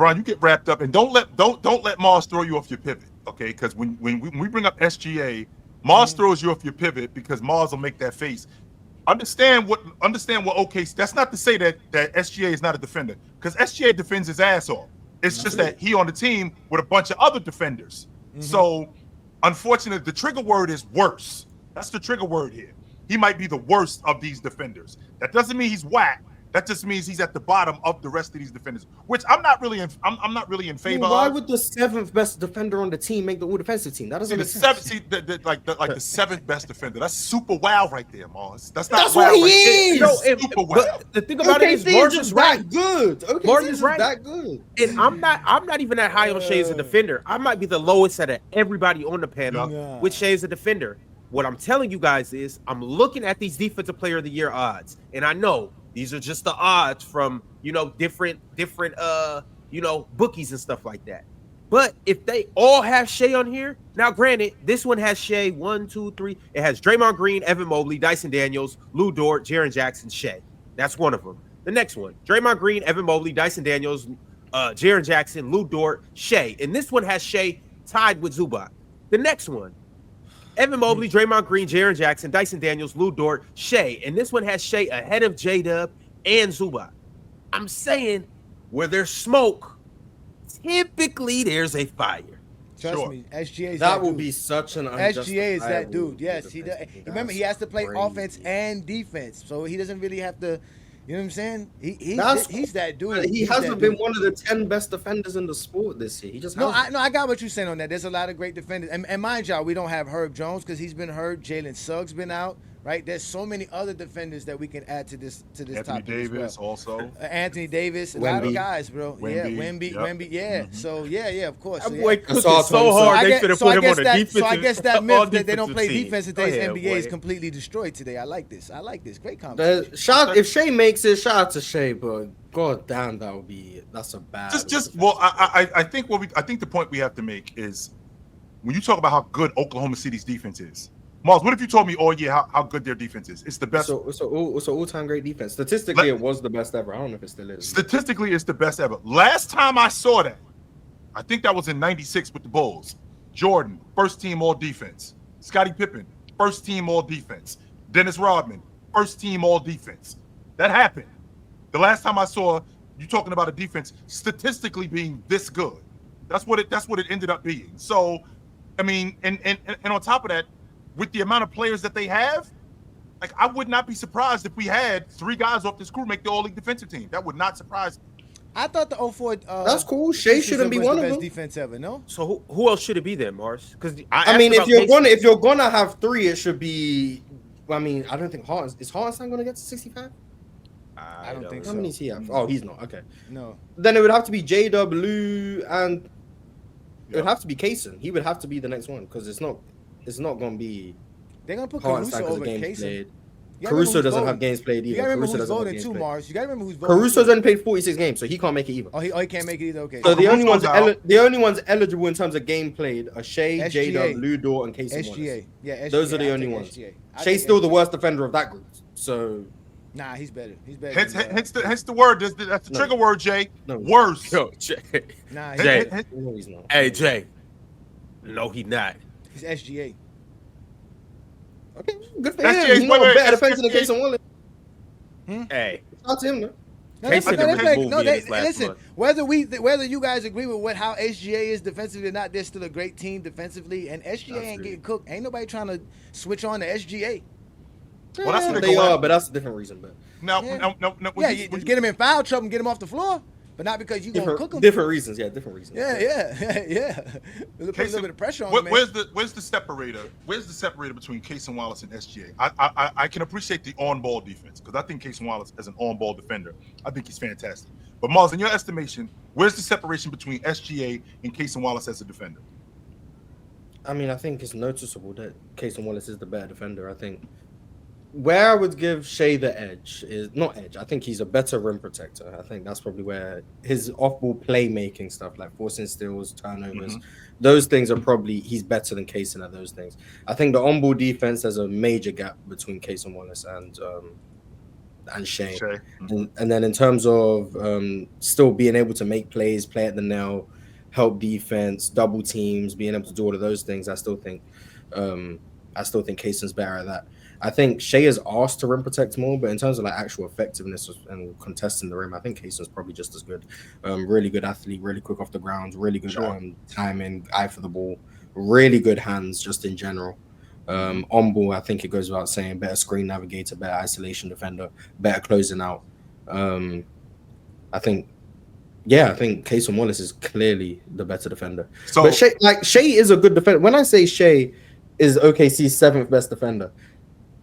LeBron, you get wrapped up, and don't let Mars throw you off your pivot, okay? Because when we bring up SGA, Mars throws you off your pivot because Mars will make that face. Understand what OK. That's not to say that SGA is not a defender, because SGA defends his ass off. It's just that he on the team with a bunch of other defenders. So unfortunately, the trigger word is worse. That's the trigger word here. He might be the worst of these defenders. That doesn't mean he's whack. That just means he's at the bottom of the rest of these defenders, which I'm not really in favor of. Why would the seventh best defender on the team make the all-defensive team? That doesn't make sense. The seventh best defender. That's super wow right there, Mars. That's That's wow what he right is. Super wow. But the thing about it is, Mars is right. That good. Okay, Mars is right. That good. And I'm not even that high on Shai as a defender. I might be the lowest out of everybody on the panel with Shai as a defender. What I'm telling you guys is, I'm looking at these defensive player of the year odds, and I know these are just the odds from different bookies and stuff like that. But if they all have Shai on here, now granted, this one has Shai 1, 2, 3. It has Draymond Green, Evan Mobley, Dyson Daniels, Lou Dort, Jaren Jackson, Shai. That's one of them. The next one, Draymond Green, Evan Mobley, Dyson Daniels, Jaren Jackson, Lou Dort, Shai. And this one has Shai tied with Zubac. The next one, Evan Mobley, Draymond Green, Jaren Jackson, Dyson Daniels, Lou Dort, Shai. And this one has Shai ahead of J-Dub and Zubac. I'm saying, where there's smoke, typically there's a fire. Trust me, SGA is that will be such an SGA is that dude. Yes, he does. Remember, he has to play offense and defense, so he doesn't really have to. You know what I'm saying? He's that dude. He hasn't been one of the 10 best defenders in the sport this year. He just I got what you're saying on that. There's a lot of great defenders, and mind y'all, we don't have Herb Jones because he's been hurt. Jalen Suggs been out. Right, there's so many other defenders that we can add to this Anthony topic. Davis also. Anthony Davis, a lot of guys, bro. Wemby, yeah. So yeah, of course. That boy cooking so hard. They should have put him on the defense. So I guess that myth that they don't play defense in today's NBA is completely destroyed today. I like this. Great conversation. If Shai makes it, shout out to Shai, but god damn, that's a bad. I think the point we have to make is when you talk about how good Oklahoma City's defense is. Mars, what if you told me all year how good their defense is? It's the best. It's an all-time great defense. Statistically, it was the best ever. I don't know if it still is. Statistically, it's the best ever. Last time I saw that, I think that was in '96 with the Bulls. Jordan, first team all defense. Scottie Pippen, first team all defense. Dennis Rodman, first team all defense. That happened. The last time I saw you talking about a defense statistically being this good. That's what it ended up being. So, I mean, and on top of that, with the amount of players that they have, like I would not be surprised if we had 3 guys off this crew make the all-league defensive team. That would not surprise me. I thought the 04. That's cool. Shai shouldn't be one of them. Defense ever, no. So who else should it be then, Mars? Because I mean, if you're gonna have 3, it should be. I mean, I don't think Hartenstein gonna get to 65. I don't think so. How many is he have? Oh, he's not. Okay. No. Then it would have to be J-Dub, Lou, and it would have to be Kaysen. He would have to be the next one because it's not going to be. They're going to put Caruso over Kaysen. Caruso doesn't have games played either. You got to remember who's voting too, Mars. You got to remember who's voting. Caruso's only played 46 games, so he can't make it either. Oh, he can't make it either. Okay. So the only ones eligible in terms of game played are Shai, J-Dub, Lou Dort, and Kaysen Wallace. SGA. Yeah, SGA. Those are the only ones. Shai's still the worst defender of that group. So. Nah, he's better. Hence the word. That's the trigger word, Jay. No. Worse. Yo, Jay. Nah, Jay. No, he's not. Hey, Jay. No, he's not. He's SGA. Okay, good for him. He's not a better defender than Kaysen Wallace. Hey. Shout out to him, though. Listen, whether you guys agree with how SGA is defensively or not, they're still a great team defensively, and SGA ain't getting cooked. Ain't nobody trying to switch on to SGA. Well, that's what they are, but that's a different reason. But no. You get him in foul trouble and get him off the floor, but not because you gonna cook him. Different reasons. Yeah. Put a little bit of pressure on him. Where's the separator? Where's the separator between Kaysen Wallace and SGA? I can appreciate the on-ball defense because I think Kaysen Wallace as an on-ball defender, I think he's fantastic. But Mars, in your estimation, where's the separation between SGA and Kaysen Wallace as a defender? I mean, I think it's noticeable that Kaysen Wallace is the better defender. I think. Where I would give Shai the edge is not edge. I think he's a better rim protector. I think that's probably where his off-ball playmaking stuff, like forcing steals, turnovers, those things are probably he's better than Kaysen at those things. I think the on-ball defense, there's a major gap between Kaysen Wallace and and Shai. Shai. And then in terms of still being able to make plays, play at the nail, help defense, double teams, being able to do all of those things, I still think Kayson's better at that. I think Shai is asked to rim protect more, but in terms of like actual effectiveness and contesting the rim, I think Kayson's probably just as good. Really good athlete, really quick off the ground, really good timing, eye for the ball, really good hands just in general. On ball, I think it goes without saying, better screen navigator, better isolation defender, better closing out. I think Kayson Wallace is clearly the better defender. So, but Shai is a good defender. When I say Shai is OKC's 7th best defender,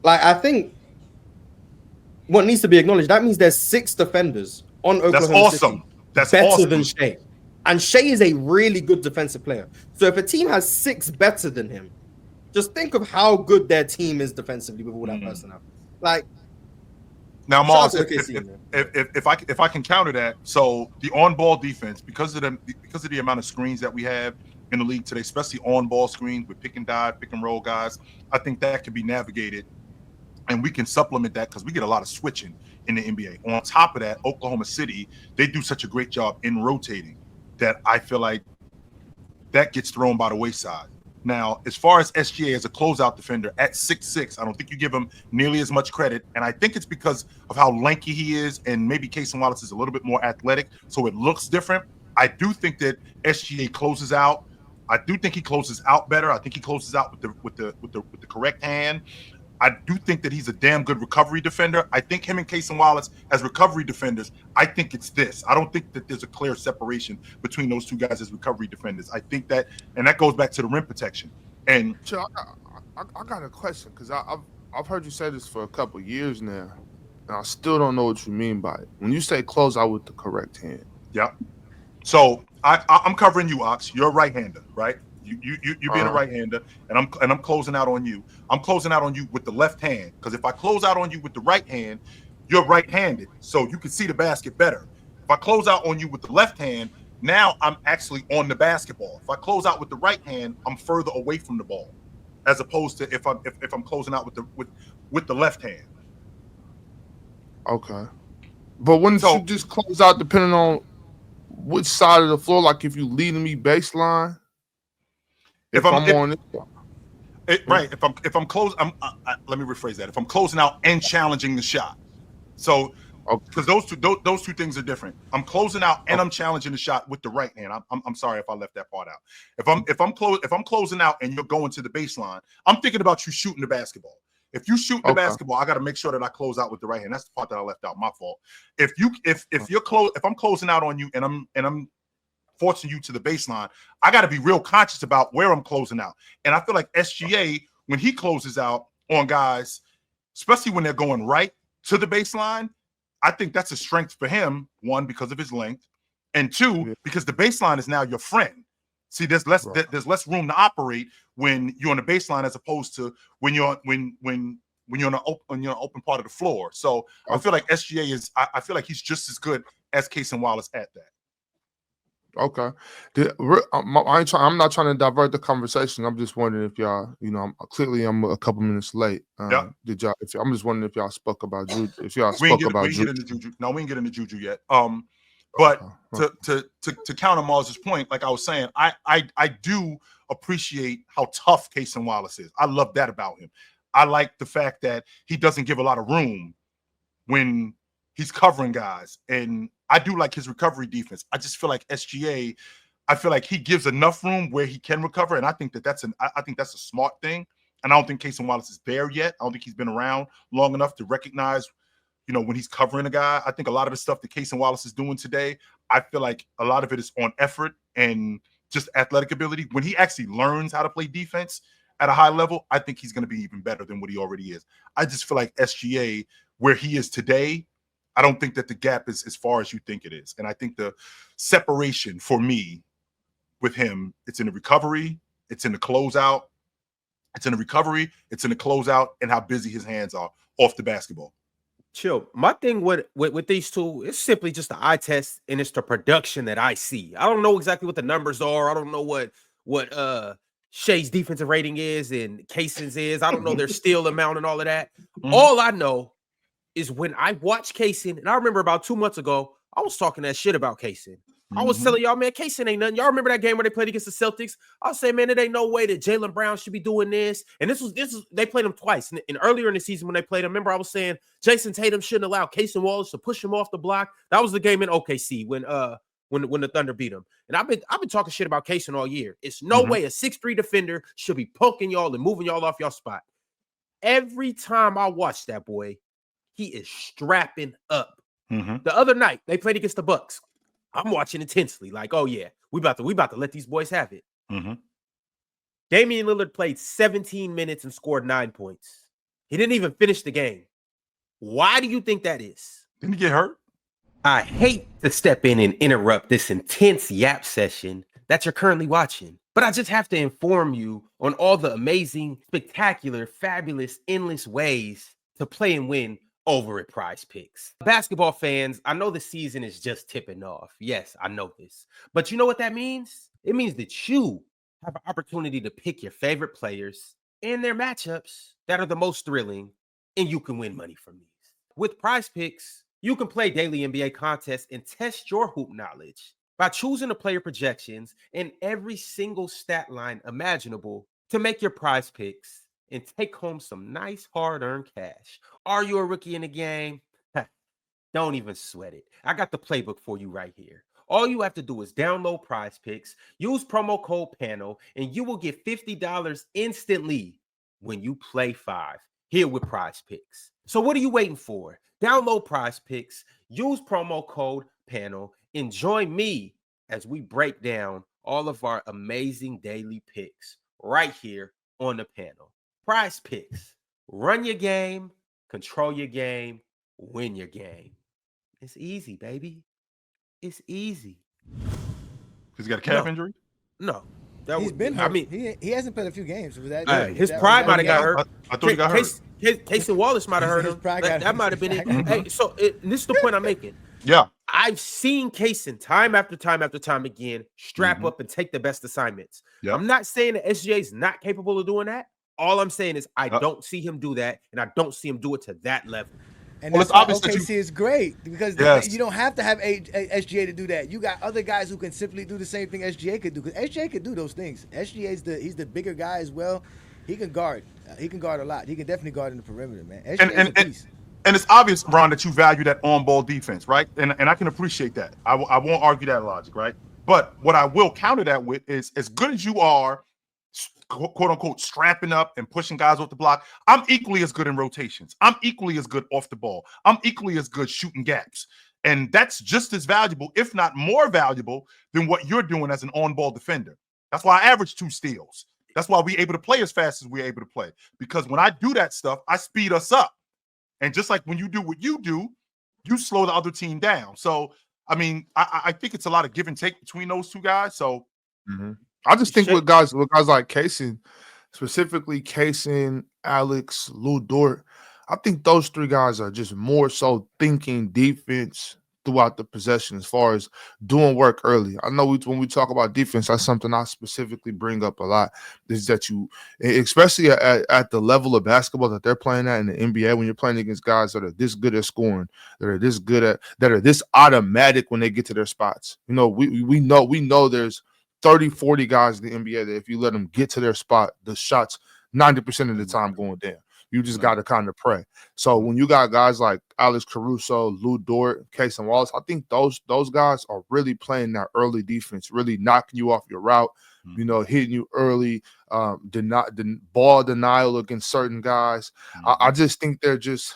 like I think what needs to be acknowledged, that means there's 6 defenders on Oklahoma that's awesome. City That's better awesome. than Shai. And Shai is a really good defensive player. So if a team has 6 better than him, just think of how good their team is defensively with all that personnel. Like now, Mars, shout out to OKC, if I can counter that, so the on-ball defense, because of the amount of screens that we have in the league today, especially on-ball screens with pick and dive, pick and roll guys, I think that can be navigated, and we can supplement that because we get a lot of switching in the NBA. On top of that, Oklahoma City, they do such a great job in rotating that I feel like that gets thrown by the wayside. Now, as far as SGA as a closeout defender at 6'6", I don't think you give him nearly as much credit. And I think it's because of how lanky he is, and maybe Kayson Wallace is a little bit more athletic, so it looks different. I do think that SGA closes out. I do think he closes out better. I think he closes out with the correct hand. I do think that he's a damn good recovery defender. I think him and Kayson Wallace as recovery defenders, I think it's this. I don't think that there's a clear separation between those two guys as recovery defenders. I think that, and that goes back to the rim protection. And Chill, I got a question because I've heard you say this for a couple years now, and I still don't know what you mean by it. When you say close out with the correct hand. yeah. So I'm covering you, Ox. You're a right-hander, right? You being a right-hander, and I'm closing out on you. I'm closing out on you with the left hand, because if I close out on you with the right hand, you're right-handed, so you can see the basket better. If I close out on you with the left hand, now I'm actually on the basketball. If I close out with the right hand, I'm further away from the ball, as opposed to if I'm closing out with the left hand. Okay, but wouldn't you just close out depending on which side of the floor? Like if you leading me baseline. If I'm on it, right. If I'm close, let me rephrase that. If I'm closing out and challenging the shot, so because those two things are different. I'm closing out and I'm challenging the shot with the right hand. I'm sorry if I left that part out. If I'm closing out and you're going to the baseline, I'm thinking about you shooting the basketball. If you shoot the basketball, I got to make sure that I close out with the right hand. That's the part that I left out. My fault. If I'm closing out on you and I'm forcing you to the baseline, I got to be real conscious about where I'm closing out. And I feel like SGA, when he closes out on guys, especially when they're going right to the baseline, I think that's a strength for him, one, because of his length, and two, because the baseline is now your friend. See, there's less room to operate when you're on the baseline as opposed to when you're on an open part of the floor. So I feel like SGA is. I feel like he's just as good as Kayson Wallace at that. Okay, I'm not trying to divert the conversation. I'm just wondering if y'all, I'm a couple minutes late. Did y'all? I'm just wondering if y'all spoke about Juju. If y'all spoke about Juju. No, we ain't get into Juju yet. But to counter Mars's point, like I was saying, I do appreciate how tough Kayson Wallace is. I love that about him. I like the fact that he doesn't give a lot of room when he's covering guys, and I do like his recovery defense. I just feel like SGA, I feel like he gives enough room where he can recover, and I think that's a smart thing. And I don't think Kayson Wallace is there yet. I don't think he's been around long enough to recognize, when he's covering a guy. I think a lot of the stuff that Kayson Wallace is doing today, I feel like a lot of it is on effort and just athletic ability. When he actually learns how to play defense at a high level, I think he's going to be even better than what he already is. I just feel like SGA, where he is today, I don't think that the gap is as far as you think it is. And I think the separation for me with him, it's in the recovery, it's in the closeout, it's in the recovery, it's in the closeout, and how busy his hands are off the basketball. Chill. My thing with these two, it's simply just the eye test, and it's the production that I see. I don't know exactly what the numbers are. I don't know what Shai's defensive rating is and Kayson's is. I don't know their steal amount and all of that. All I know is when I watch Kaysen, and I remember about 2 months ago, I was talking that shit about Kaysen. I was telling y'all, man, Kaysen ain't nothing. Y'all remember that game where they played against the Celtics? I was saying, man, it ain't no way that Jaylen Brown should be doing this. And this was they played him twice. And earlier in the season when they played him, remember I was saying Jason Tatum shouldn't allow Kaysen Wallace to push him off the block. That was the game in OKC when the Thunder beat him. And I've been talking shit about Kaysen all year. It's no way a 6'3" defender should be poking y'all and moving y'all off y'all spot. Every time I watch that boy, he is strapping up. The other night they played against the Bucks. I'm watching intensely, like, oh yeah, we about to let these boys have it. Damian Lillard played 17 minutes and scored 9 points. He didn't even finish the game. Why do you think that is? Didn't he get hurt? I hate to step in and interrupt this intense yap session that you're currently watching, but I just have to inform you on all the amazing, spectacular, fabulous, endless ways to play and win over at Prize Picks. Basketball fans, I know the season is just tipping off. Yes, I know this. But you know what that means? It means that you have an opportunity to pick your favorite players and their matchups that are the most thrilling, and you can win money from these. With Prize Picks, you can play daily NBA contests and test your hoop knowledge by choosing the player projections and every single stat line imaginable to make your Prize Picks and take home some nice hard-earned cash. Are you a rookie in the game? Don't even sweat it. I got the playbook for you right here. All you have to do is download Prize Picks, use promo code PANEL, and you will get $50 instantly when you play 5 here with Prize Picks. So what are you waiting for? Download Prize Picks, use promo code PANEL, and join me as we break down all of our amazing daily picks right here on the panel. Prize Picks. Run your game, control your game, win your game. It's easy, baby. It's easy. He's got a calf injury? No. He's been hurt. I mean, he hasn't played a few games. His pride might have got hurt. I thought he got hurt. Casey Wallace might have hurt him. That might have been it. Hey, so this is the point I'm making. Yeah. I've seen Kaysen time after time after time again strap up and take the best assignments. Yep. I'm not saying that SGA is not capable of doing that. All I'm saying is I don't see him do that, and I don't see him do it to that level. And that's why OKC is great because you don't have to have SGA to do that. You got other guys who can simply do the same thing SGA could do because SGA could do those things. SGA he's the bigger guy as well. He can guard. He can guard a lot. He can definitely guard in the perimeter, man. And it's obvious, Ron, that you value that on-ball defense, right? And I can appreciate that. I won't argue that logic, right? But what I will counter that with is as good as you are, quote unquote, strapping up and pushing guys off the block, I'm equally as good in rotations. I'm equally as good off the ball. I'm equally as good shooting gaps. And that's just as valuable, if not more valuable, than what you're doing as an on-ball defender. That's why I average 2 steals. That's why we're able to play as fast as we're able to play. Because when I do that stuff, I speed us up. And just like when you do what you do, you slow the other team down. So, I mean, I think it's a lot of give and take between those two guys. So, I just think with guys like Kaysen, specifically Kaysen, Alex, Lou Dort, I think those 3 guys are just more so thinking defense throughout the possession as far as doing work early. I know when we talk about defense, that's something I specifically bring up a lot, is that you, especially at the level of basketball that they're playing at in the NBA, when you're playing against guys that are this good at scoring, that are this automatic when they get to their spots. You know, we know there's 30, 40 guys in the NBA that if you let them get to their spot, the shots 90% of the time going down. You just got to kind of pray. So when you got guys like Alex Caruso, Lou Dort, Kaysen Wallace, I think those guys are really playing that early defense, really knocking you off your route, you know, hitting you early, ball denial against certain guys. I just think they're just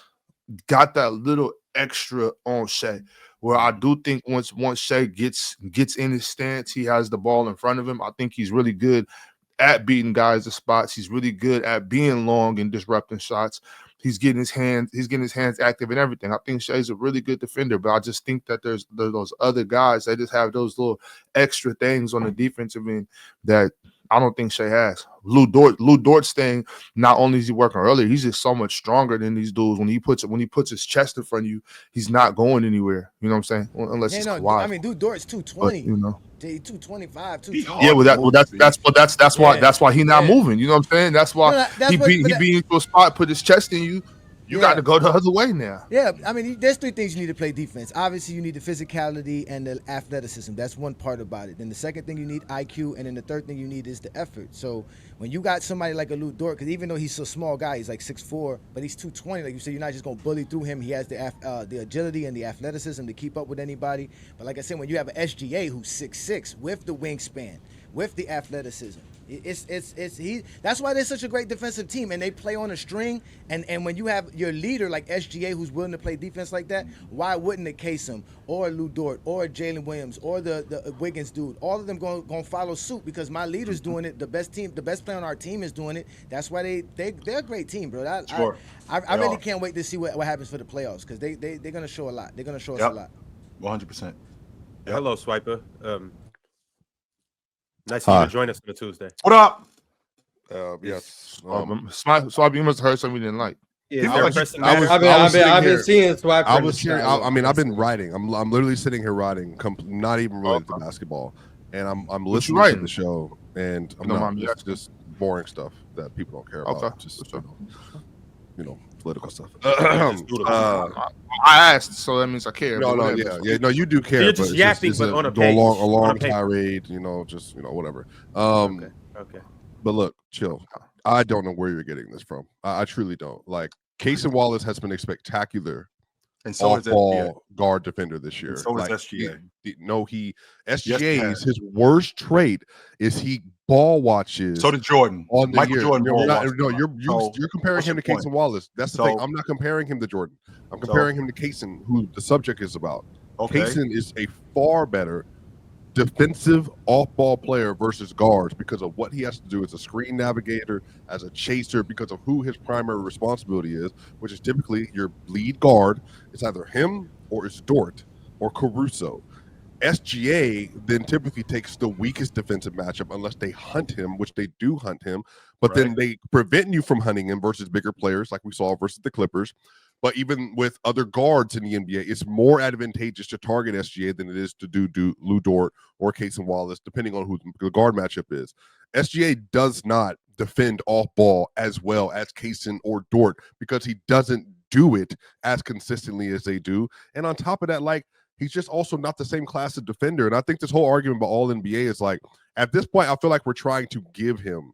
got that little extra on Shai, where I do think once Shai gets in his stance, he has the ball in front of him. I think he's really good at beating guys to spots. He's really good at being long and disrupting shots. He's getting his hands active and everything. I think Shai's a really good defender, but I just think that there's those other guys that just have those little extra things on the defensive end that I don't think Shai has. Lou Dort's thing, not only is he working earlier, he's just so much stronger than these dudes. When he puts his chest in front of you, he's not going anywhere. You know what I'm saying? Unless it's wide. I mean, dude, Dort's 220. But, you know, 225, 220. Yeah, that's why he's not moving. You know what I'm saying? That's why he beat into a spot, put his chest in you. You got to go the other way now. Yeah, I mean, there's three things you need to play defense. Obviously, you need the physicality and the athleticism. That's one part about it. Then the second thing you need IQ, and then the third thing you need is the effort. So when you got somebody like a Lou Dort, because even though he's a small guy, he's like 6'4", but he's 220. Like you said, you're not just gonna bully through him. He has the agility and the athleticism to keep up with anybody. But like I said, when you have an SGA who's 6'6" with the wingspan, with the athleticism. That's why they're such a great defensive team, and they play on a string. And when you have your leader like SGA who's willing to play defense like that, why wouldn't a Kasem or Lou Dort or Jalen Williams or the Wiggins dude, all of them going to follow suit because my leader's doing it. The best player on our team is doing it. That's why they're a great team, bro. I really can't wait to see what happens for the playoffs because they're going to show a lot. They're going to show us a lot. 100%. Hello, Swiper. Nice of you to join us on a Tuesday. What up? Yes. So you must have heard something you didn't like. Yeah, I've been seeing Swiper. I've been writing. I'm literally sitting here writing, not even related to basketball, and I'm listening to the show, and just boring stuff that people don't care about. Okay. Just political stuff. I asked, so that means I care. No, you do care. You're just yapping, but on a page. A long tirade, whatever. Okay. But look, chill. I don't know where you're getting this from. I truly don't. Like, Casey Wallace has been a spectacular and so off-ball guard defender this year. And so is SGA. SGA is his worst trait is he ball watches. So did Jordan. On the Michael year. Jordan. You're comparing him to Casey Wallace. That's the thing. I'm not comparing him to Jordan. I'm comparing him to Casey, who the subject is about. Okay. Casey is a far better defensive off-ball player versus guards because of what he has to do as a screen navigator, as a chaser, because of who his primary responsibility is, which is typically your lead guard. It's either him or it's Dort or Caruso. SGA then typically takes the weakest defensive matchup unless they hunt him, which they do hunt him, but then they prevent you from hunting him versus bigger players like we saw versus the Clippers. But even with other guards in the NBA, it's more advantageous to target SGA than it is to do Lou Dort or Casey Wallace, depending on who the guard matchup is. SGA does not defend off ball as well as Casey or Dort because he doesn't do it as consistently as they do. And on top of that, like, he's just also not the same class of defender. And I think this whole argument about all NBA is like, at this point, I feel like we're trying to give him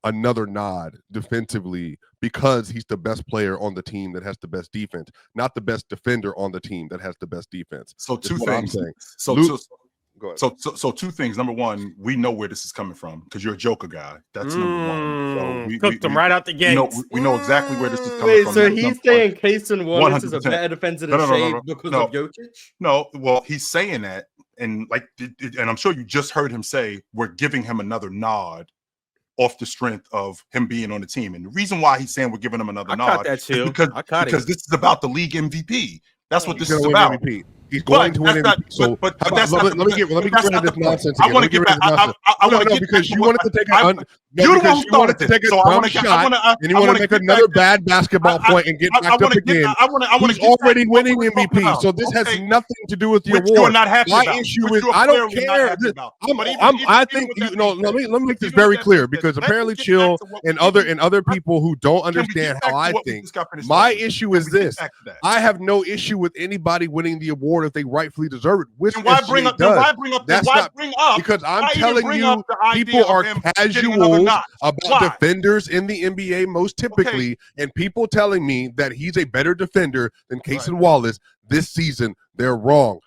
another nod defensively because he's the best player on the team that has the best defense, not the best defender on the team that has the best defense. So two things. Go ahead. So two things. Number one, we know where this is coming from because you're a Joker guy. That's number one. So we cooked him right out the gate. We know exactly where this is coming from. So he's saying Casey Wallace is a 100%. better defender than Shai because of Jokic? No, well, he's saying that, and and I'm sure you just heard him say we're giving him another nod off the strength of him being on the team. And the reason why he's saying we're giving him another nod is because this is about the league MVP. That's what this is about. MVP. He's going to win MVP. So let me get rid of this nonsense. I want to get back. Because you wanted to take a dumb shot, and you want to make another bad basketball point and get back up again. He's already winning MVP, so this has nothing to do with the award. My issue is I don't care. I think let me make this very clear because apparently Chill and other people who don't understand how I think. My issue is this: I have no issue with anybody winning the award if they rightfully deserve it. Which why bring up? Because I'm telling you, people are casual about defenders in the NBA most typically, and people telling me that he's a better defender than Casey Wallace this season, they're wrong.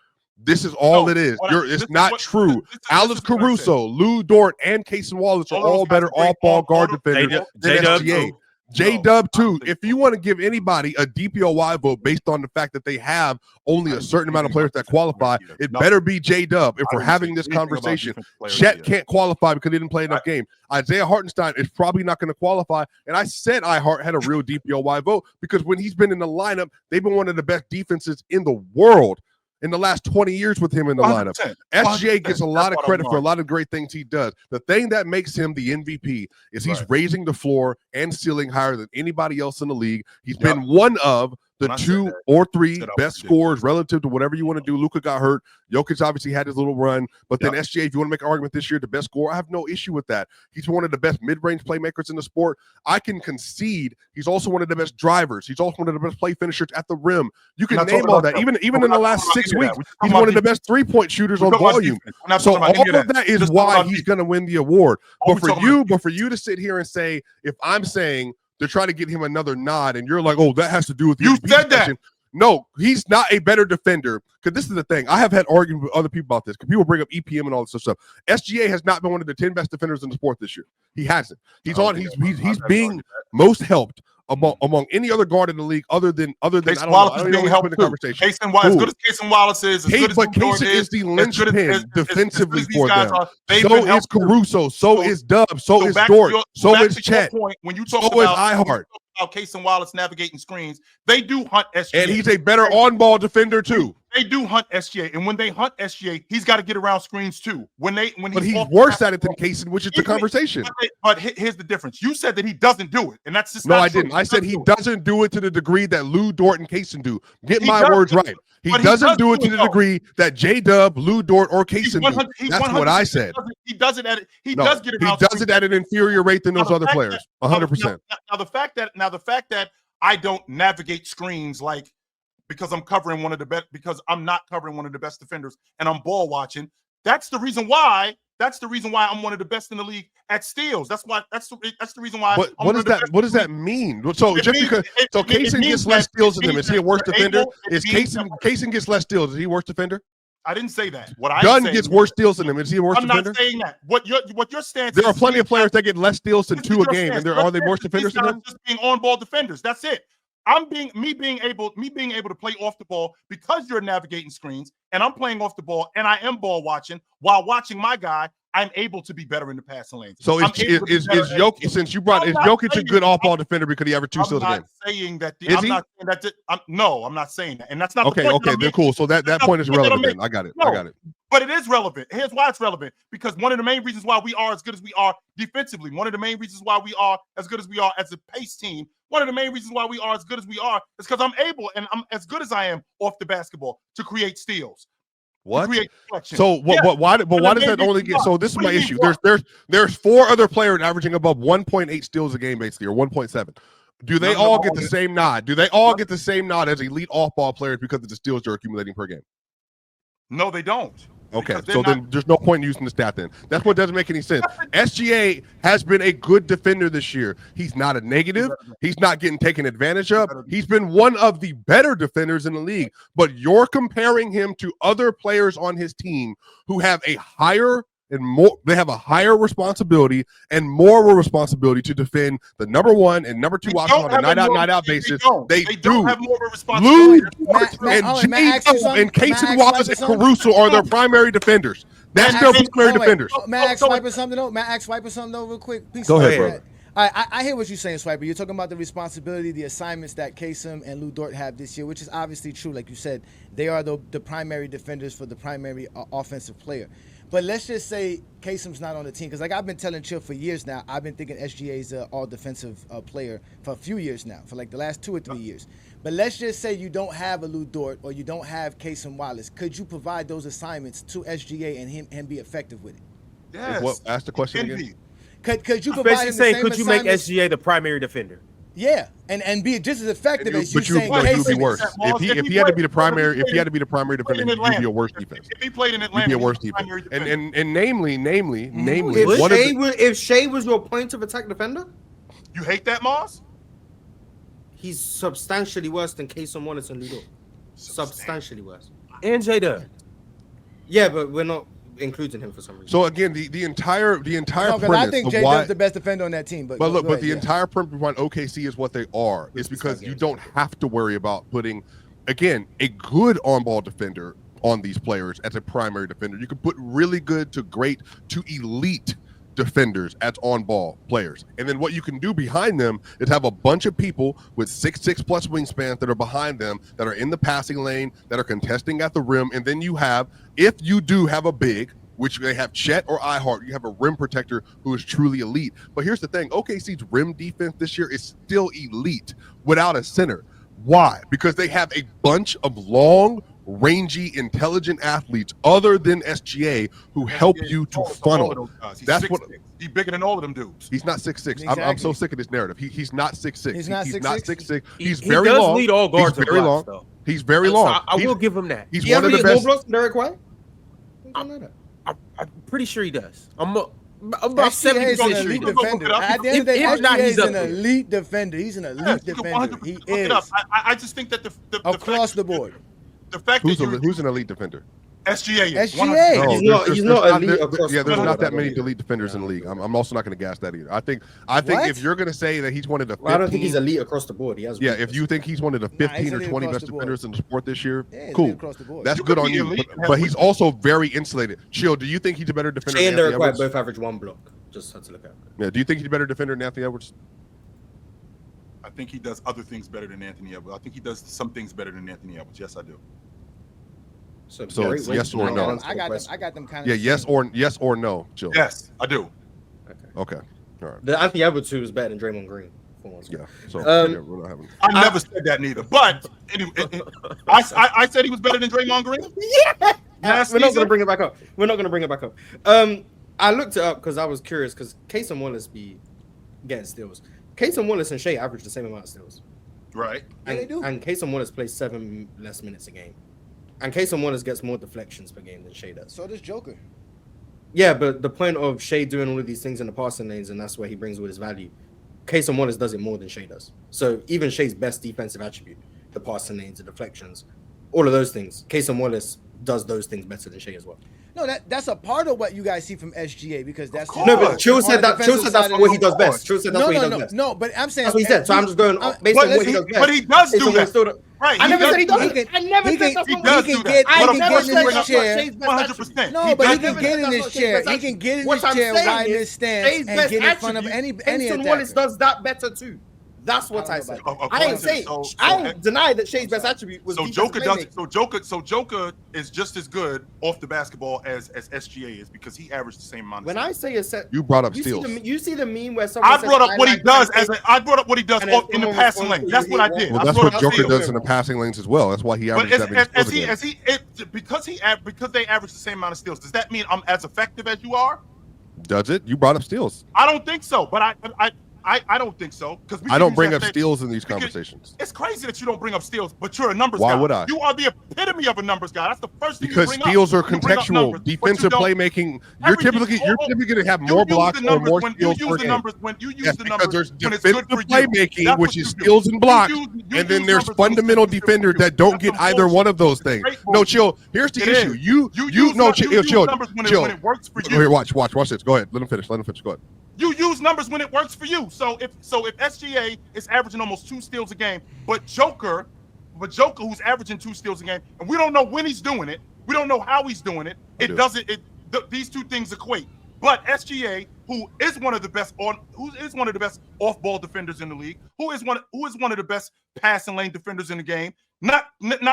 This is all it is. It's not true. Alex Caruso, Lou Dort, and Casey Wallace are all better off-ball guard defenders than SGA. J-Dub too. If you want to give anybody a DPOY vote based on the fact that they have only a certain amount of players that qualify, it better be J-Dub. If we're having this conversation, Chet can't qualify because he didn't play enough game. Isaiah Hartenstein is probably not going to qualify. And I said Hart had a real DPOY vote because when he's been in the lineup, they've been one of the best defenses in the world in the last 20 years with him in the lineup. 100%. SGA gets a lot of credit for a lot of great things he does. The thing that makes him the MVP is he's raising the floor and ceiling higher than anybody else in the league. He's been one of the When I said 2 that, or I 3 said I best was legit. scorers relative to whatever you want to do. Luka got hurt. Jokic obviously had his little run, but then Yep. SGA, if you want to make an argument this year, the best scorer, I have no issue with that. He's one of the best mid-range playmakers in the sport. I can concede he's also one of the best drivers. He's also one of the best play finishers at the rim. You can We're not name talking all about that. that. Even We're in the not last talking 6 about any weeks, of that. We're talking he's about one of the defense. best three-point shooters We're on talking about volume. defense. We're not So talking about all any of of that is Just talking why about he's defense. going to win the award. All But we talking about for you to sit here and say, if I'm saying to try to get him another nod, and you're like, oh, that has to do with the You MVP said that. discussion. No, he's not a better defender. Because this is the thing. I have had arguments with other people about this. Because people bring up EPM and all this stuff. SGA has not been one of the 10 best defenders in the sport this year. He hasn't. He's being most helped among any other guard in the league other than Casey Wallace is being put helped in the too. conversation. As good as Casey Wallace is, as good as But Jordan Casey is the as good linchpin as defensively these for guys them. are, they've So been is helped too. Caruso. So is Dub. So is back Dort. to So back is to your Chet. point, when you talk So is about Ihart. Casey Wallace navigating screens, they do hunt SGA. And he's a better on-ball defender too. They do hunt SGA, and when they hunt SGA, he's got to get around screens too. But he's worse at it than Casey, which is the conversation. But here's the difference. You said that he doesn't do it, and that's just No, not I true. didn't. I said he doesn't do it to the degree that Lou Dort and Kaysen do. Get He my does words do it. right. He But doesn't do it to it, the though. degree that J-Dub, Lou Dort, or Kaysen do. That's what I said. He does it at No, does get around. he does it at an inferior rate than those other players. 100%. Now the fact that I don't navigate screens like because I'm covering one of the best, because I'm not covering one of the best defenders and I'm ball watching. That's the reason why I'm one of the best in the league at steals. That's the reason why. But what does that mean? So Kaysen gets less steals than him. Is he a worse defender? Kaysen gets less steals? Is he a worse defender? I didn't say that. What I Dunn gets worse steals than him. Is he a worse defender? I'm not saying that. What your stance? There are plenty of players that get less steals than 2 a game, and are they worse defenders than him? Just being on-ball defenders. That's it. being able to play off the ball because you're navigating screens, and I'm playing off the ball, and I am ball watching while watching my guy. I'm able to be better in the passing lanes. So is Jokic, since you brought, is Jokic a good off-ball defender because he averaged 2 steals a game? I'm not saying that, and that's not okay. the point. Okay, then cool. So that point is relevant. Then I got it. No, I got it. But it is relevant. Here's why it's relevant: because one of the main reasons why we are as good as we are defensively, one of the main reasons why we are as good as we are as a pace team, one of the main reasons why we are as good as we are is because I'm able, and I'm as good as I am off the basketball, to create steals. What? So why does that only get? So this is my issue. There's 4 other players averaging above 1.8 steals a game, basically, or 1.7. Do they all get the same nod? Do they all get the same nod as elite off-ball players because of the steals they're accumulating per game? No, they don't. Okay, so then there's no point in using the stat then. That's what doesn't make any sense. SGA has been a good defender this year. He's not a negative. He's not getting taken advantage of. He's been one of the better defenders in the league. But you're comparing him to other players on his team who have a higher responsibility and more responsibility to defend the number 1 and number 2 options on a night out basis. They don't have more responsibility. And Casey Wallace and Caruso are their primary defenders. That's their primary defenders. May I ask Swiper something though? Real quick? Please. Go ahead, bro. All right, I hear what you're saying, Swiper. You're talking about the responsibility, the assignments that Kasem and Lou Dort have this year, which is obviously true. Like you said, they are the primary defenders for the primary offensive player. But let's just say Kasem's not on the team, because like I've been telling Chill for years now, I've been thinking SGA is an all-defensive player for a few years now, for like the last 2 or 3 years. But let's just say you don't have a Lou Dort or you don't have Kasem Wallace. Could you provide those assignments to SGA and him be effective with it? Yes. Ask the question again. Could you provide him the same could you make assignments? SGA the primary defender? Yeah, and be just as effective as you saying. But you'd be Kasem. worse if he had to be the primary. If he had to be the primary defender, you'd be a worse defense. If he played in Atlanta, You'd be a worse defense. And namely, If Shai was your point of attack defender, you hate that, Moss? He's substantially worse than Kasem Wallace and Ludo. Substantially worse. And J-Dub. Yeah, but we're not including him for some reason. So again, the entire premise. I think J-Dub's the best defender on that team. But look, ahead, the entire premise behind OKC is what they are. It's because you don't have to worry about putting, again, a good on-ball defender on these players as a primary defender. You can put really good to great to elite defenders as on-ball players. And then what you can do behind them is have a bunch of people with 6'6" plus wingspans that are behind them, that are in the passing lane, that are contesting at the rim. And then you have, if you do have a big, which they have Chet or Ihart, you have a rim protector who is truly elite. But here's the thing, OKC's rim defense this year is still elite without a center. Why? Because they have a bunch of long, rangy, intelligent athletes other than SGA who help you to funnel. That's what he's bigger than all of them dudes. He's not 6'6". Exactly. I'm so sick of this narrative. He's not 6'6". He's not 6'6". He's He very does long. lead all guards He's in very blocks, long. though. He's very So long. I will give him that. He's Do you one of ever the lead more best. blocks than Derek White? I don't know that. I'm pretty sure he does. I'm about SGA is 70% an sure he elite does. defender. At the end of the day, If not, SGA he's is up an there. elite defender. He's an elite defender. He is I just think that the across fact, the board. The fact Who's that who's an elite defender? SGA is. SGA. No, He's not elite across yeah, the there's board, not I that don't many think. elite defenders in the league. I'm also not going to gas that either. I think What? if you're going to say that he's one of the 15, Well, I don't think he's elite across the board. He has. yeah, weakness. if you think he's one of the Nah, 15 he's or elite 20 across best the board. defenders in the sport this year, Yeah, he's cool. elite across the board. That's You good could on be you. elite But and he's also very insulated. Chill, do you think he's a better defender Shai than and Anthony Derek White Edwards? both average 1 block. Just had to look at it. Yeah, do you think he's a better defender than Anthony Edwards? I think he does other things better than Anthony Edwards. I think he does some things better than Anthony Edwards. Yes, I do. So great it's way yes to or no. answer the question. I got them kind of. Yeah, yes or no, Chill. Yes, I do. Okay. All right. The Anthony Edwards who was better than Draymond Green. For once. Yeah. So Um, we're not having. I never said that neither. But anyway, I said he was better than Draymond Green. Yeah. Last We're not season? going to bring it back up. We're not going to bring it back up. I looked it up because I was curious because Case and Wallace be getting steals. Case and Wallace and Shai average the same amount of steals. Right. Yeah, they do. And Case and Wallace plays 7 less minutes a game. And Case and Wallace gets more deflections per game than Shai does. So does Joker. Yeah, but the point of Shai doing all of these things in the passing lanes, and that's where he brings all his value. Case and Wallace does it more than Shai does. So even Shai's best defensive attribute, the passing lanes, the deflections, all of those things, Case and Wallace does those things better than Shai as well. No, that's a part of what you guys see from SGA because that's course. No, but Chill on said the that. Chill defensive said that's side of what the he does ball. best. Chill said that's what he does best. No, but I'm saying That's what he said. So I'm just going based But on what he does best. But he does Case do and Wallace that. still do- Right. I never said he does. doesn't. I never he said can- that's He what does he do can that. get- he But can of get course in you his bring up chair. 100%. No, He but he does can do get that. in his chair. He can get in his chair, ride his stance, and get in front of any Case Wallace attacker. does that better too. That's what I said. Of I ain't course. saying. So- I ain't deny that Shai's best attribute was So defensive Joker does. playmaking. So Joker is just as good off the basketball as SGA is because he averaged the same amount. Of When I say a set, You brought up you steals. you see the meme where someone I says, brought up what he like does Shai, I brought up what he does And then in the someone passing responds lane. to That's you, what I he did. Well, I that's brought what up Joker steals. does in the passing lanes as well. That's why he But averages that many steals again. because they average the same amount of steals, does that mean I'm as effective as you are? Does it? You brought up steals. I don't think so. But I don't think so because I don't bring up steals in these conversations. It's crazy that you don't bring up steals, but you're a numbers Why guy. would I? You are the epitome of a numbers guy. That's the first thing Because you bring steals up. are You bring up contextual. numbers, but you Defensive don't- playmaking. You're typically going to have You more use blocks the or numbers more when you steals use per the game. numbers when you use Yes, the because numbers there's when it's good defensive for you. playmaking, That's which what is you do. steals and You blocks, use and then numbers there's when it's fundamental good for you. defenders that don't That's get some either bullshit. one of those things. Straight No, bullshit. chill. Here's the It issue. is. You use chill. numbers when Chill. it works for Here, you. watch this. Go ahead. Let him finish. Go ahead. You use numbers when it works for you. So if SGA is averaging almost 2 steals a game, but Joker who's averaging 2 steals a game, and we don't know when he's doing it, we don't know how he's doing it. These two things equate. But SGA, who is one of the best off-ball defenders in the league, who is one of the best passing lane defenders in the game, not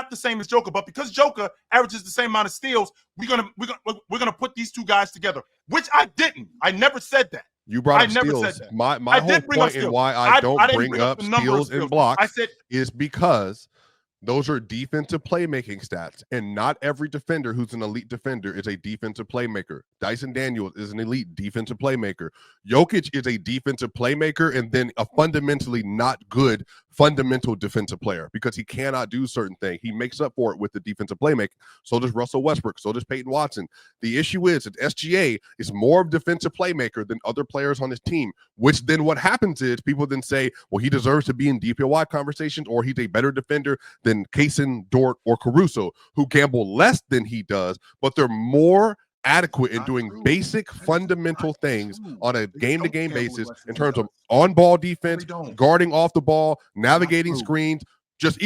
the same as Joker, but because Joker averages the same amount of steals, we're gonna put these two guys together, which I didn't. I never said that. You brought I up never steals. said that. My I whole did bring up point in steals. why I don't didn't bring up the number of steals and blocks I said is because those are defensive playmaking stats, and not every defender who's an elite defender is a defensive playmaker. Dyson Daniels is an elite defensive playmaker. Jokic is a defensive playmaker and then a fundamentally not good fundamental defensive player because he cannot do certain things. He makes up for it with the defensive playmaking. So does Russell Westbrook. So does Peyton Watson. The issue is that SGA is more of a defensive playmaker than other players on his team, which then what happens is people then say, well, he deserves to be in DPOY conversations, or he's a better defender than Kaysen, Dort, or Caruso, who gamble less than he does, but they're more adequate in doing basic fundamental things on a game-to-game basis in terms of on-ball defense, guarding off the ball, navigating screens, just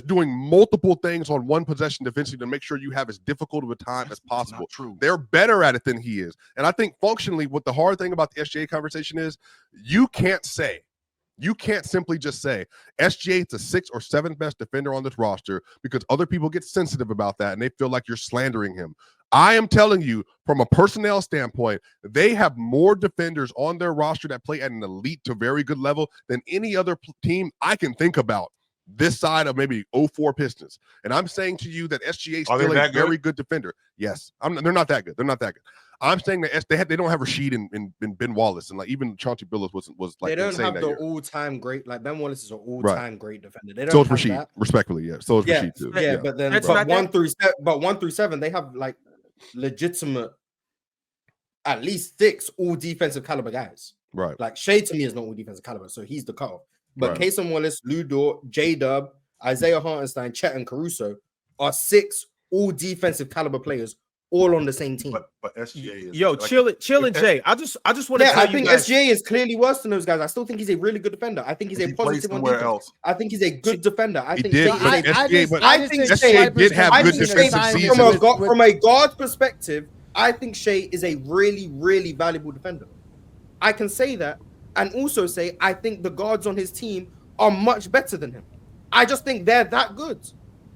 doing multiple things on one possession defensively to make sure you have as difficult of a time as possible. They're better at it than he is. And I think functionally what the hard thing about the SGA conversation is, you can't simply just say SGA is the 6th or 7th best defender on this roster because other people get sensitive about that and they feel like you're slandering him. I am telling you, from a personnel standpoint, they have more defenders on their roster that play at an elite to very good level than any other team I can think about. this side of maybe 04 Pistons. And I'm saying to you that SGA is still a very good defender. Yes. They're not that good. They're not that good. I'm saying that they don't have Rasheed and Ben Wallace, and like even Chauncey Billups was like they don't insane have that the year. all-time great, like Ben Wallace is an all-time great defender. They don't so is have Rasheed, that. respectfully, yeah. So is Rasheed too. Yeah, but then but 1 through 7, they have like legitimate at least 6 all defensive caliber guys. Right. Like Shai to me is not all defensive caliber, so he's the cutoff. But Kason Wallace, Lou Dort, J-Dub, Isaiah Hartenstein, Chet, and Caruso are 6 all defensive caliber players, all on the same team. But SGA is chill and Jay. I just want to tell I you think guys, SGA is clearly worse than those guys. I still think he's a really good defender. I think he's a positive on defense. Else. I think he's a good defender. I think SGA did have good defensive seasons. From a guard perspective, I think Shai is a really, really valuable defender. I can say that, and also say I think the guards on his team are much better than him. I just think they're that good.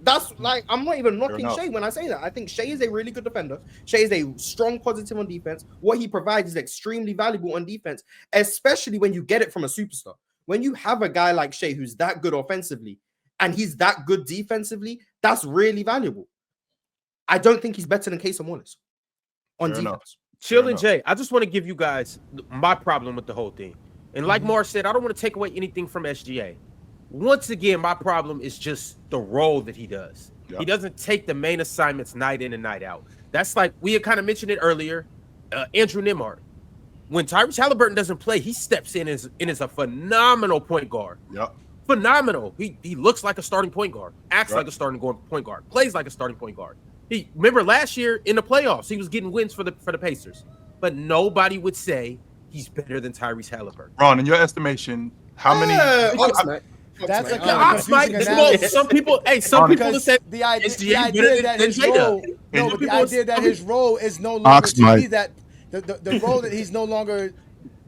That's like, I'm not even knocking Shai when I say that. I think Shai is a really good defender. Shai is a strong positive on defense. What he provides is extremely valuable on defense, especially when you get it from a superstar. When you have a guy like Shai who's that good offensively and he's that good defensively, that's really valuable. I don't think he's better than Kason Wallace on defense. Chill and Jay, I just want to give you guys my problem with the whole thing. And like Mars said, I don't want to take away anything from SGA. Once again, my problem is just the role that he does. Yep. He doesn't take the main assignments night in and night out. That's like, we had kind of mentioned it earlier, Andrew Nembhard. When Tyrese Halliburton doesn't play, he steps in as a phenomenal point guard. Yep. Phenomenal. He looks like a starting point guard, acts like a starting point guard, plays like a starting point guard. Remember last year in the playoffs, he was getting wins for the Pacers, but nobody would say he's better than Tyrese Halliburton. Ron, in your estimation, how many? That's a some people. Hey, some people have said the idea that his role. No, but the idea that his role is no longer to be that the role that he's no longer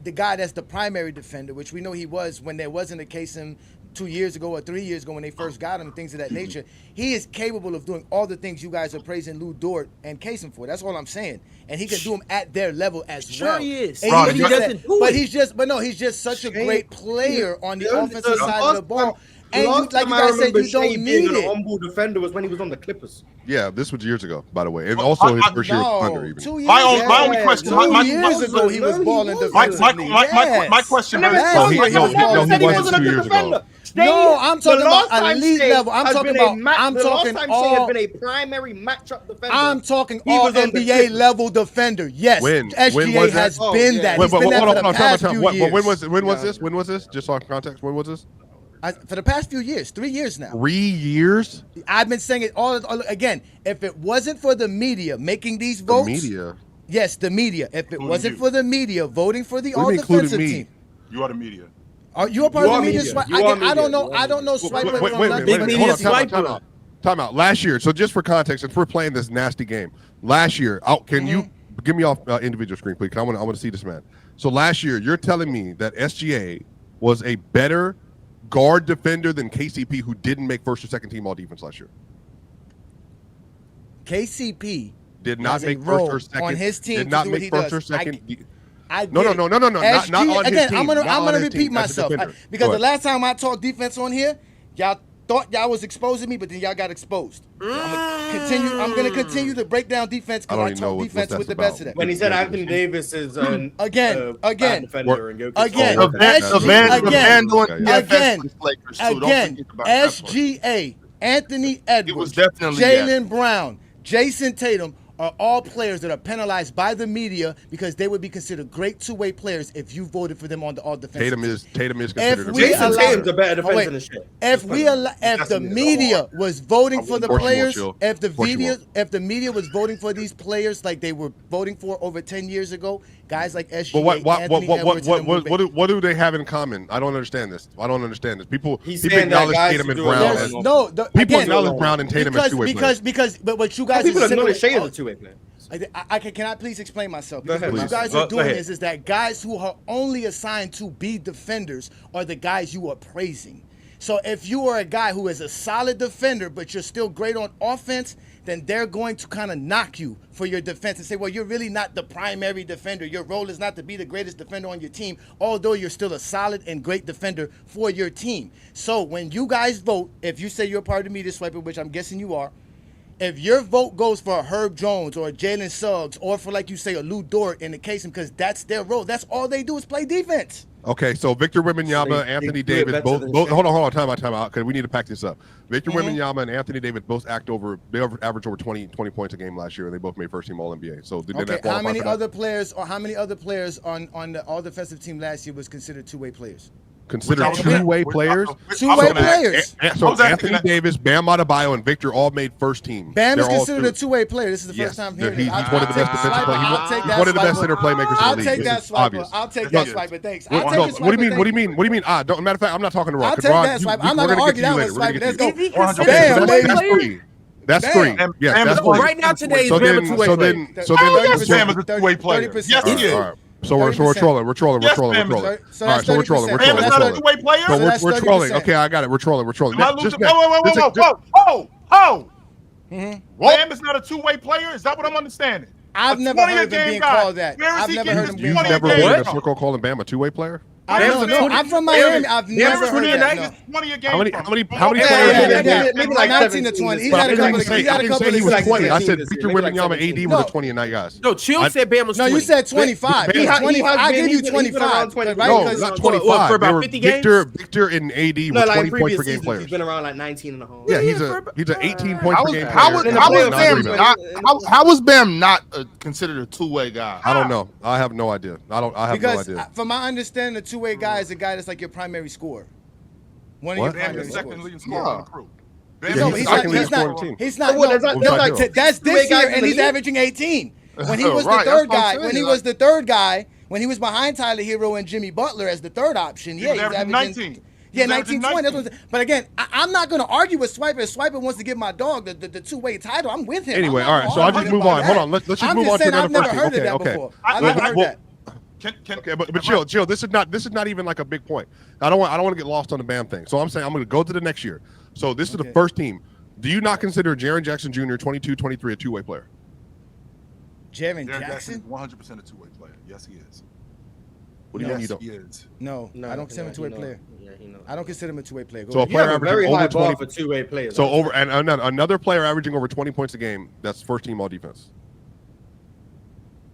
the guy that's the primary defender, which we know he was when there wasn't a case in 2 years ago or 3 years ago when they first got him, things of that nature. He is capable of doing all the things you guys are praising Lou Dort and Kaysen for. That's all I'm saying. And he can do them at their level as well. Sure he is. But he doesn't do it. He's just such a great player on the offensive side of the ball. And like you guys said, you don't need it. An humble defender was when he was on the Clippers. Yeah, this was years ago, by the way, and also his first year with Thunder. Even 2 years. My only question. 2 years ago, he was balling defensively. My question. He wasn't 2 years ago. No, I'm talking about elite level. I'm talking all. Been a primary matchup defender. I'm talking all NBA level defender. Yes, SGA has been that. He's been that for the past few years. When was this? Just on context, when was this? For the past few years, 3 years now. 3 years? I've been saying it all again. If it wasn't for the media making these votes, yes, the media. If it wasn't for the media voting for the all-defensive team, you are the media. Are you a part of the media? I don't know. I don't know. Time out. Last year, so just for context, if we're playing this nasty game, last year, can you give me off individual screen, please? Because I want to see this man. So last year, you're telling me that SGA was a better guard defender than KCP, who didn't make first or second team all defense last year. KCP did not make first or second on his team. Did not make first or second. No. Not on his team. I'm gonna repeat myself because the last time I talked defense on here, y'all thought y'all was exposing me, but then y'all got exposed. I'm gonna continue to break down defense because I talk defense with the best of them. When he said Anthony Davis is again, SGA, Anthony Edwards, Jaylen Brown, Jason Tatum are all players that are penalized by the media because they would be considered great two-way players if you voted for them on the all-defensive team. Tatum is considered Jason Tatum's a better defender than Shai. If the media was voting for the players, if the media was voting for these players like they were voting for over 10 years ago, guys like SGA, what do they have in common? I don't understand this. People acknowledge Tatum and Brown. People acknowledge Brown and Tatum as two-way players. But what you guys people acknowledge Shai as a two-way player. Can I please explain myself? Because what you guys are doing is that guys who are only assigned to be defenders are the guys you are praising. So if you are a guy who is a solid defender, but you're still great on offense, then they're going to kind of knock you for your defense and say, well, you're really not the primary defender. Your role is not to be the greatest defender on your team, although you're still a solid and great defender for your team. So when you guys vote, if you say you're a part of the media swiper, which I'm guessing you are, if your vote goes for a Herb Jones or a Jalen Suggs or for, like you say, a Lou Dort in the case, because that's their role. That's all they do is play defense. Okay, so Victor Wembanyama, Anthony Davis, both hold on, time out, because we need to pack this up. Victor Wembanyama and Anthony Davis both averaged over 20 points a game last year, and they both made first team All NBA. So did that how many other players on the all defensive team last year was considered two-way players? Considered two-way players? Two-way players. So Anthony Davis, Bam Adebayo, and Victor all made first team. Bam is considered a two-way player. This is the first time hearing it. He's one of the best defensive players. He's one of the best center playmakers in the league. I'll take that swiper. I'll take that swiper. Thanks. What do you mean? Matter of fact, I'm not talking to Ron. I'll take that swiper. I'm not going to argue that one, swiper. Let's go. Bam, baby. That's three. Yeah, that's three. Right now, today is Bam a two-way player. Bam is a two-way player. Yes, he is. So we're trolling. We're trolling. All right, so we're trolling. Bam is not a two-way player. So we're trolling. Okay, I got it. We're trolling. Whoa. Bam is not a two-way player. Is that what I'm understanding? I've never heard him being called that. I've never heard him being called that. You've never heard a circle calling Bam a two-way player? I'm from Miami. I've never heard that. How many players? Maybe like 19 to 20. He's had a couple of he was 20. I said Victor Wembanyama, AD were the 20 and not guys. No, Chill said Bam was 20. No, you said 25. I give you 25. No, not 25. For about 50 games? Victor and AD were 20 points per game players. He's been around like 19 and a half. Yeah, he's an 18 points per game player. How was Bam not considered a two-way guy? I don't know. I have no idea. I have no idea. Because from my understanding, the two-way guy is a guy that's like your primary scorer. One of your primary second leading scorer on the crew. No, he's not. That's this year, and he's averaging 18. When he was the third guy, when he was behind Tyler Hero and Jimmy Butler as the third option, he's averaging 19. Yeah, 19, 20. But again, I'm not going to argue with Swiper. If Swiper wants to give my dog the two-way title, I'm with him. Anyway, all right, so I'll just move on. Hold on, let's just move on to another first team. I've never heard of that before. I've never heard that. But chill. This is not even like a big point. I don't want to get lost on the Bam thing. So I'm saying I'm going to go to the next year. So this is the first team. Do you not consider Jaren Jackson Jr. 22-23 a two-way player? Jaren Jackson 100% a two-way player. Yes, he is. What do you mean you don't? He is. No, I don't consider him a two-way player. I don't consider him a two-way player. So a player averaging over 20 for two-way players. So over and another player averaging over 20 points a game. That's first team all defense.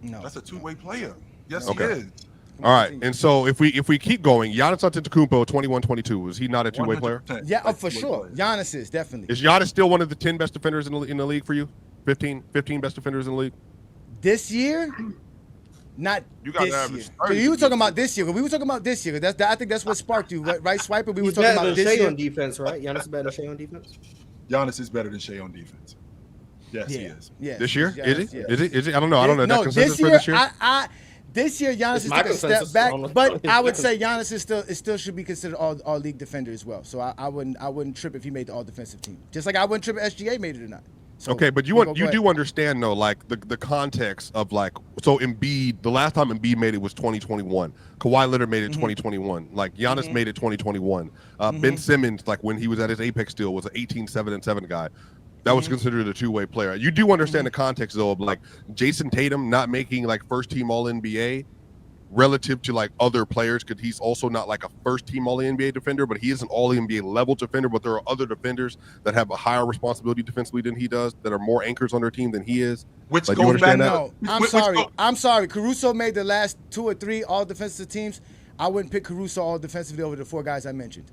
No, that's a two-way player. Yes, okay. He is. All right, and so if we keep going, Giannis Antetokounmpo 21-22, is he not a two-way player? Yeah, for sure. Giannis is definitely. Is Giannis still one of the 10 best defenders in the league for you? 15 best defenders in the league? This year? Not this year. You were talking about this year. We were talking about this year. I think that's what sparked you, right, Swiper? We were talking about this year. on defense, right? Giannis is better than Shai on defense. Giannis is better than Shai on defense. Yes, he is. Yes. This year? Yes, Is it? I don't know. No, that consensus for this year? This year, Giannis is taking a step back, but I would say Giannis is still should be considered all league defender as well. So I wouldn't trip if he made the all defensive team. Just like I wouldn't trip if SGA made it or not. So, okay, but you do understand though, like the context of like, so Embiid, the last time Embiid made it was 2021. Kawhi Leonard made it 2021. Like Giannis made it 2021. Ben Simmons, like when he was at his apex still, was an 18-7-7 guy. That was considered a two-way player. You do understand the context though of like Jason Tatum not making like first team All NBA relative to like other players, because he's also not like a first team All NBA defender, but he is an All NBA level defender. But there are other defenders that have a higher responsibility defensively than he does, that are more anchors on their team than he is. Which like, goes back. No, I'm sorry. Caruso made the last 2 or 3 all defensive teams. I wouldn't pick Caruso all defensively over the 4 guys I mentioned.